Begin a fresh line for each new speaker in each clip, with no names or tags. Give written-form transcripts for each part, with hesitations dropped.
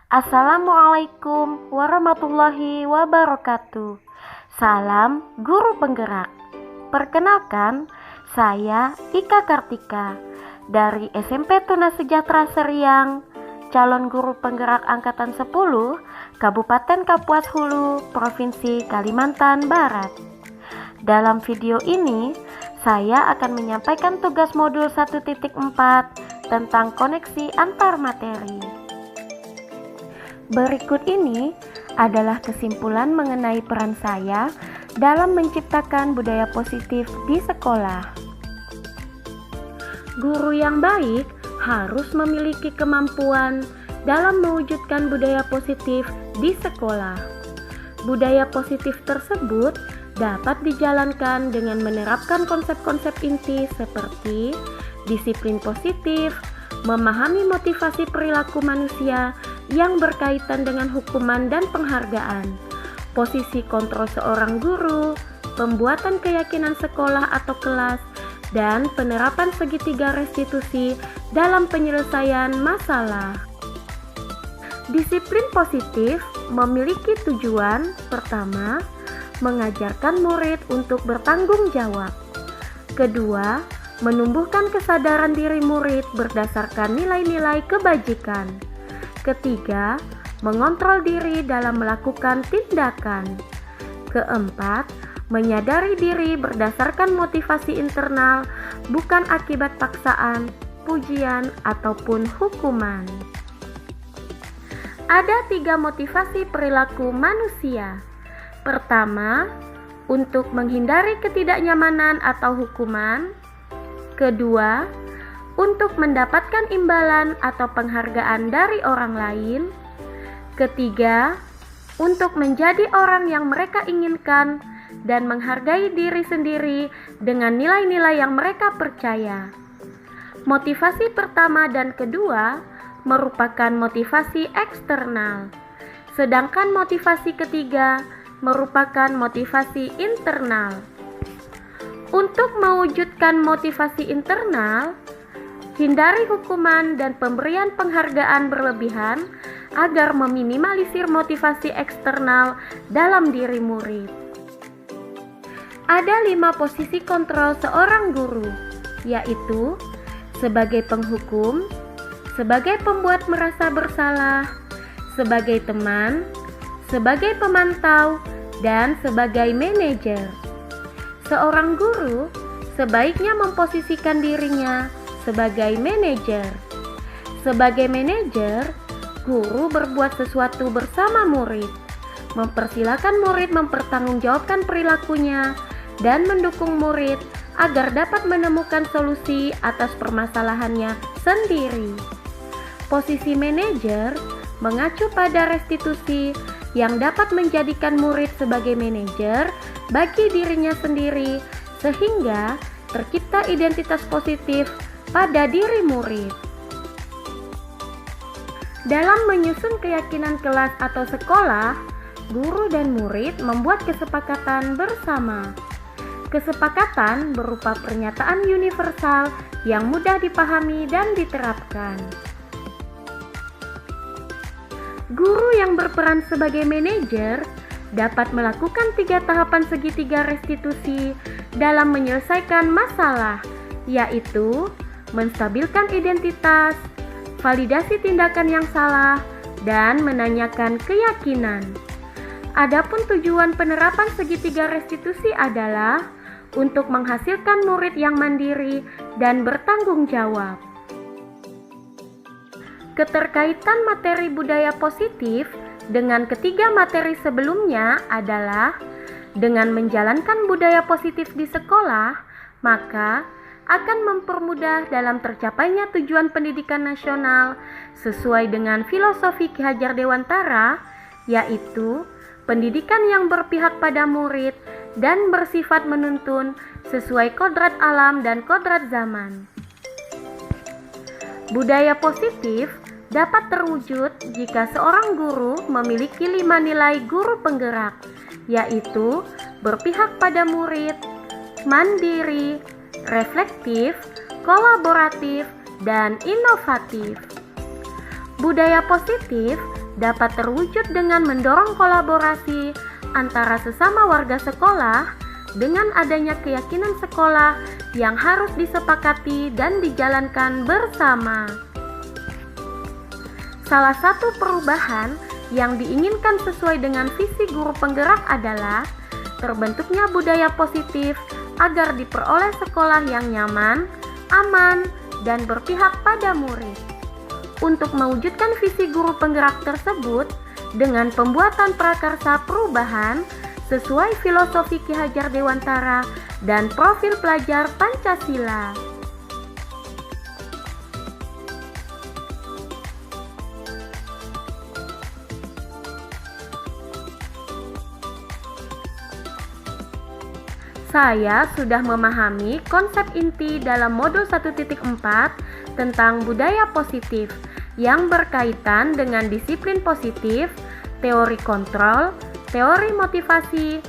Assalamualaikum warahmatullahi wabarakatuh. Salam guru penggerak. Perkenalkan, saya Ika Kartika dari SMP Tuna Sejahtera Seriang, calon guru penggerak angkatan 10, Kabupaten Kapuas Hulu, Provinsi Kalimantan Barat. Dalam video ini, saya akan menyampaikan tugas modul 1.4 tentang koneksi antar materi. Berikut ini adalah kesimpulan mengenai peran saya dalam menciptakan budaya positif di sekolah. Guru yang baik harus memiliki kemampuan dalam mewujudkan budaya positif di sekolah. Budaya positif tersebut dapat dijalankan dengan menerapkan konsep-konsep inti seperti disiplin positif, memahami motivasi perilaku manusia yang berkaitan dengan hukuman dan penghargaan, posisi kontrol seorang guru, pembuatan keyakinan sekolah atau kelas, dan penerapan segitiga restitusi dalam penyelesaian masalah. Disiplin positif memiliki tujuan pertama, mengajarkan murid untuk bertanggung jawab. Kedua, menumbuhkan kesadaran diri murid berdasarkan nilai-nilai kebajikan. Ketiga, mengontrol diri dalam melakukan tindakan. Keempat, menyadari diri berdasarkan motivasi internal, bukan akibat paksaan, pujian, ataupun hukuman. Ada 3 motivasi perilaku manusia. Pertama, untuk menghindari ketidaknyamanan atau hukuman. Kedua, untuk mendapatkan imbalan atau penghargaan dari orang lain. Ketiga, untuk menjadi orang yang mereka inginkan dan menghargai diri sendiri dengan nilai-nilai yang mereka percaya. Motivasi pertama dan kedua merupakan motivasi eksternal, sedangkan motivasi ketiga merupakan motivasi internal. Untuk mewujudkan motivasi internal, hindari hukuman dan pemberian penghargaan berlebihan agar meminimalisir motivasi eksternal dalam diri murid. Ada 5 posisi kontrol seorang guru, yaitu sebagai penghukum, sebagai pembuat merasa bersalah, sebagai teman, sebagai pemantau, dan sebagai manajer. Seorang guru sebaiknya memposisikan dirinya sebagai manajer. Sebagai manajer, guru berbuat sesuatu bersama murid, mempersilahkan murid mempertanggungjawabkan perilakunya, dan mendukung murid agar dapat menemukan solusi atas permasalahannya sendiri. Posisi manajer mengacu pada restitusi yang dapat menjadikan murid sebagai manajer bagi dirinya sendiri, sehingga tercipta identitas positif pada diri murid. Dalam menyusun keyakinan kelas atau sekolah, guru dan murid membuat kesepakatan bersama. Kesepakatan berupa pernyataan universal yang mudah dipahami dan diterapkan. Guru yang berperan sebagai manajer dapat melakukan 3 tahapan segitiga restitusi dalam menyelesaikan masalah, yaitu menstabilkan identitas, validasi tindakan yang salah, dan menanyakan keyakinan. Adapun tujuan penerapan segitiga restitusi adalah untuk menghasilkan murid yang mandiri dan bertanggung jawab. Keterkaitan materi budaya positif dengan ketiga materi sebelumnya adalah dengan menjalankan budaya positif di sekolah, maka akan mempermudah dalam tercapainya tujuan pendidikan nasional sesuai dengan filosofi Ki Hajar Dewantara, yaitu pendidikan yang berpihak pada murid dan bersifat menuntun sesuai kodrat alam dan kodrat zaman. Budaya positif dapat terwujud jika seorang guru memiliki 5 nilai guru penggerak, yaitu berpihak pada murid, mandiri, reflektif, kolaboratif, dan inovatif. Budaya positif dapat terwujud dengan mendorong kolaborasi antara sesama warga sekolah dengan adanya keyakinan sekolah yang harus disepakati dan dijalankan bersama. Salah satu perubahan yang diinginkan sesuai dengan visi guru penggerak adalah terbentuknya budaya positif agar diperoleh sekolah yang nyaman, aman, dan berpihak pada murid. Untuk mewujudkan visi guru penggerak tersebut, dengan pembuatan prakarsa perubahan sesuai filosofi Ki Hajar Dewantara dan profil pelajar Pancasila. Saya sudah memahami konsep inti dalam modul 1.4 tentang budaya positif yang berkaitan dengan disiplin positif, teori kontrol, teori motivasi,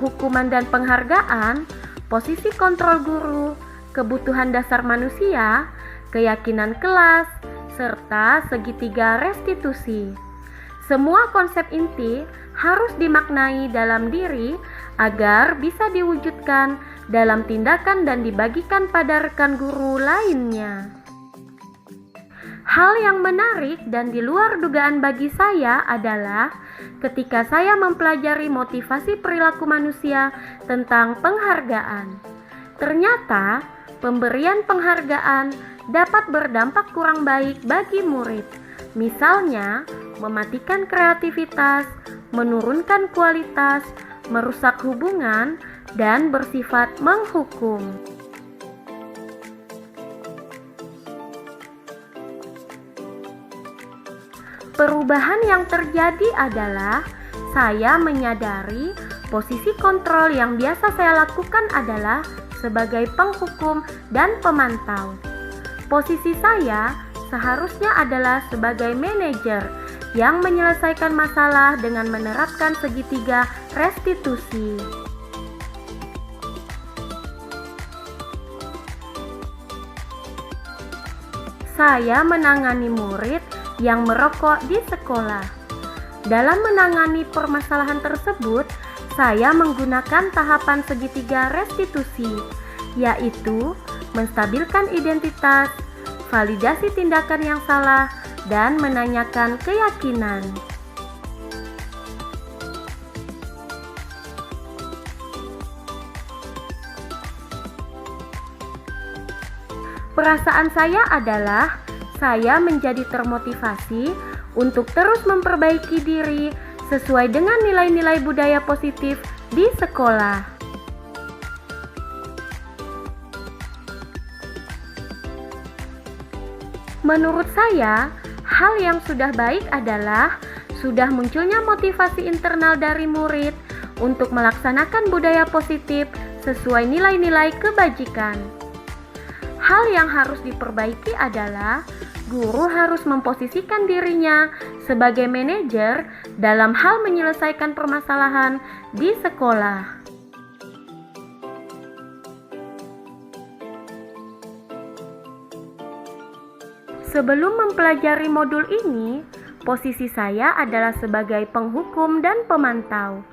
hukuman dan penghargaan, posisi kontrol guru, kebutuhan dasar manusia, keyakinan kelas, serta segitiga restitusi. Semua konsep inti harus dimaknai dalam diri agar bisa diwujudkan dalam tindakan dan dibagikan pada rekan guru lainnya. Hal yang menarik dan di luar dugaan bagi saya adalah ketika saya mempelajari motivasi perilaku manusia tentang penghargaan. Ternyata, pemberian penghargaan dapat berdampak kurang baik bagi murid. Misalnya, mematikan kreativitas, menurunkan kualitas, merusak hubungan, dan bersifat menghukum. Perubahan yang terjadi adalah saya menyadari posisi kontrol yang biasa saya lakukan adalah sebagai penghukum dan pemantau. Posisi saya seharusnya adalah sebagai manajer yang menyelesaikan masalah dengan menerapkan segitiga restitusi. Saya menangani murid yang merokok di sekolah. Dalam menangani permasalahan tersebut, saya menggunakan tahapan segitiga restitusi, yaitu menstabilkan identitas, validasi tindakan yang salah, dan menanyakan keyakinan. Perasaan saya adalah saya menjadi termotivasi untuk terus memperbaiki diri sesuai dengan nilai-nilai budaya positif di sekolah. Menurut saya, hal yang sudah baik adalah sudah munculnya motivasi internal dari murid untuk melaksanakan budaya positif sesuai nilai-nilai kebajikan. Hal yang harus diperbaiki adalah guru harus memposisikan dirinya sebagai manajer dalam hal menyelesaikan permasalahan di sekolah. Sebelum mempelajari modul ini, posisi saya adalah sebagai penghukum dan pemantau.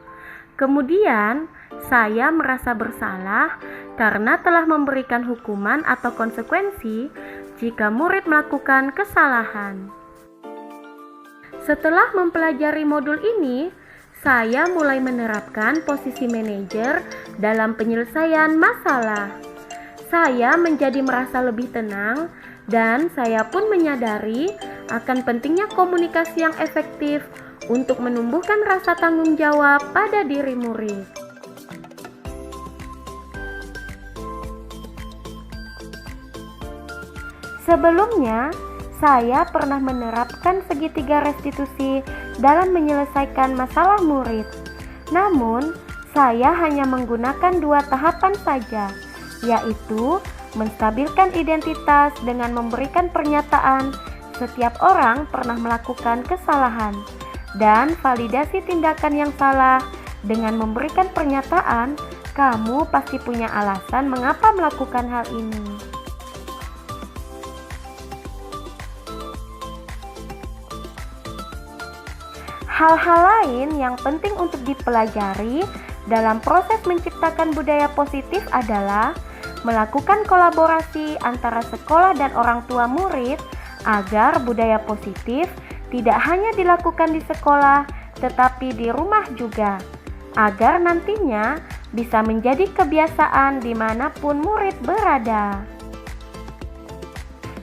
Kemudian, saya merasa bersalah karena telah memberikan hukuman atau konsekuensi jika murid melakukan kesalahan. Setelah mempelajari modul ini, saya mulai menerapkan posisi manajer dalam penyelesaian masalah. Saya menjadi merasa lebih tenang dan saya pun menyadari akan pentingnya komunikasi yang efektif untuk menumbuhkan rasa tanggung jawab pada diri murid. Sebelumnya, saya pernah menerapkan segitiga restitusi dalam menyelesaikan masalah murid. Namun, saya hanya menggunakan 2 tahapan saja, yaitu menstabilkan identitas dengan memberikan pernyataan setiap orang pernah melakukan kesalahan, dan validasi tindakan yang salah dengan memberikan pernyataan kamu pasti punya alasan mengapa melakukan hal ini. Hal-hal lain yang penting untuk dipelajari dalam proses menciptakan budaya positif adalah melakukan kolaborasi antara sekolah dan orang tua murid agar budaya positif tidak hanya dilakukan di sekolah tetapi di rumah juga, agar nantinya bisa menjadi kebiasaan dimanapun murid berada.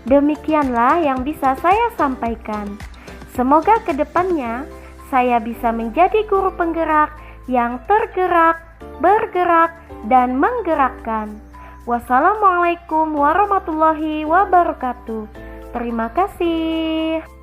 Demikianlah yang bisa saya sampaikan. Semoga kedepannya saya bisa menjadi guru penggerak yang tergerak, bergerak, dan menggerakkan. Wassalamualaikum warahmatullahi wabarakatuh. Terima kasih.